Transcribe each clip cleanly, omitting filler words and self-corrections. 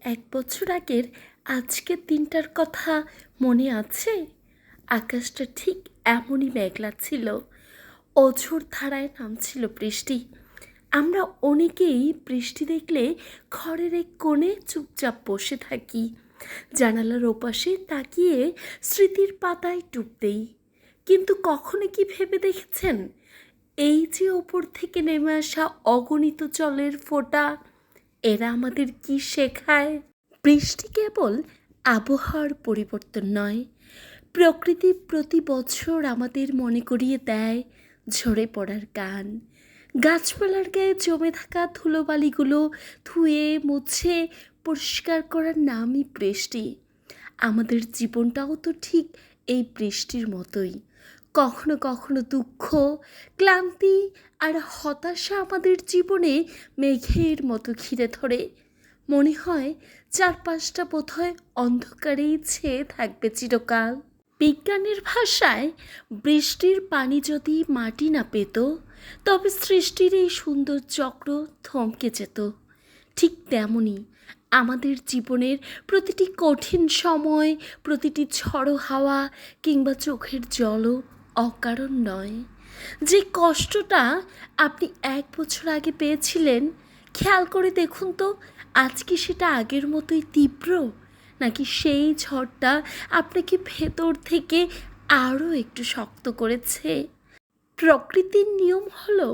1 বছর আগের আজকের দিনটার কথা মনে আছে? আকাশটা ঠিক এমনই মেঘলা ছিল। অঝোর ধারায় নামছিল বৃষ্টি। আমরা অনেকেই বৃষ্টি দেখলে ঘরের এক কোণে চুপচাপ বসে থাকি, জানালার ওপাশে তাকিয়ে স্মৃতির পাতায় ডুব দেই। কিন্তু কখনো কি ভেবে দেখেছেন, এই যে ওপর থেকে নেমে আসা অগণিত জলের ফোঁটা, এরা আমাদের কি শেখায়? বৃষ্টি কেবল আবহাওয়ার পরিবর্তন নয়, প্রকৃতি প্রতি বছর আমাদের মনে করিয়ে দেয় ঝরে পড়ার গান। গাছপালার গায়ে জমে থাকা ধুলোবালিগুলো ধুয়ে মুছে পরিষ্কার করার নামই বৃষ্টি। আমাদের জীবনটাও তো ঠিক এই বৃষ্টির মতোই। কখনো কখনো দুঃখ, ক্লান্তি আর হতাশা আমাদের জীবনে মেঘের মতো ঘিরে ধরে। মনে হয় চারপাশটা বোধহয় অন্ধকারেই ছেয়ে থাকবে চিরকাল। বিজ্ঞানের ভাষায় বৃষ্টির পানি যদি মাটি না পেত, তবে সৃষ্টির এই সুন্দর চক্র থমকে যেত। ঠিক তেমনই আমাদের জীবনের প্রতিটি কঠিন সময়, প্রতিটি ঝড়ো হাওয়া কিংবা চোখের জলও অকারণ নয়। যে কষ্টটা আপনি 1 বছর আগে পেয়েছিলেন, খেয়াল করে দেখুন তো, আজ কি সেটা আগের মতোই তীব্র, নাকি সেই ঝড়টা আপনাকে ভেতর থেকে আরও একটু শক্ত করেছে? প্রকৃতির নিয়ম হলো,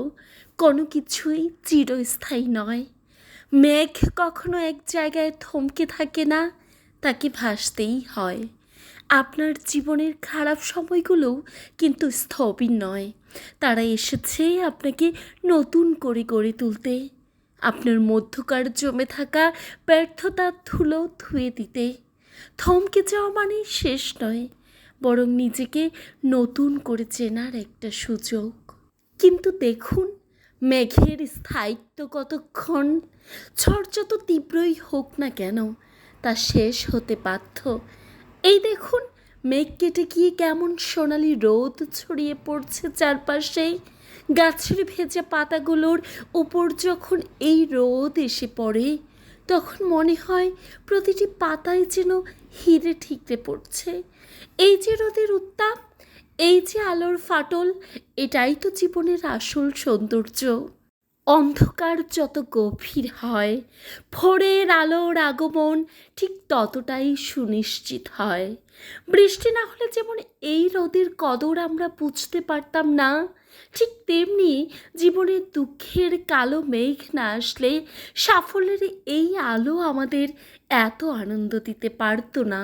কোনো কিছুই চিরস্থায়ী নয়। মেঘ কখনো এক জায়গায় থমকে থাকে না, তাকে ভাসতেই হয়। আপনার জীবনের খারাপ সময়গুলোও কিন্তু স্থবির নয়, তারা এসেছে আপনাকে নতুন করে গড়ে তুলতে, আপনার মধ্যকার জমে থাকা ব্যর্থতার ধুলো ধুয়ে দিতে। থমকে যাওয়া মানে শেষ নয়, বরং নিজেকে নতুন করে চেনার একটা সুযোগ। কিন্তু দেখুন, মেঘের স্থায়িত্ব কতক্ষণ? ঝড় যত তীব্রই হোক না কেন, তা শেষ হতে বাধ্য। এই দেখুন, মেঘ কেটে গিয়ে কেমন সোনালি রোদ ছড়িয়ে পড়ছে চারপাশে। গাছের ভেজা পাতাগুলোর উপর যখন এই রোদ এসে পড়ে, তখন মনে হয় প্রতিটি পাতায় যেন হিরে ঠিকরে পড়ছে। এই যে রোদের উত্তাপ, এই যে আলোর ফাটল, এটাই তো জীবনের আসল সৌন্দর্য। অন্ধকার যত গভীর হয়, ভোরের আলোর আগমন ঠিক ততটাই সুনিশ্চিত হয়। বৃষ্টি না হলে যেমন এই রোদের কদর আমরা বুঝতে পারতাম না, ঠিক তেমনি জীবনের দুঃখের কালো মেঘ না আসলে সাফল্যের এই আলো আমাদের এত আনন্দ দিতে পারতো না।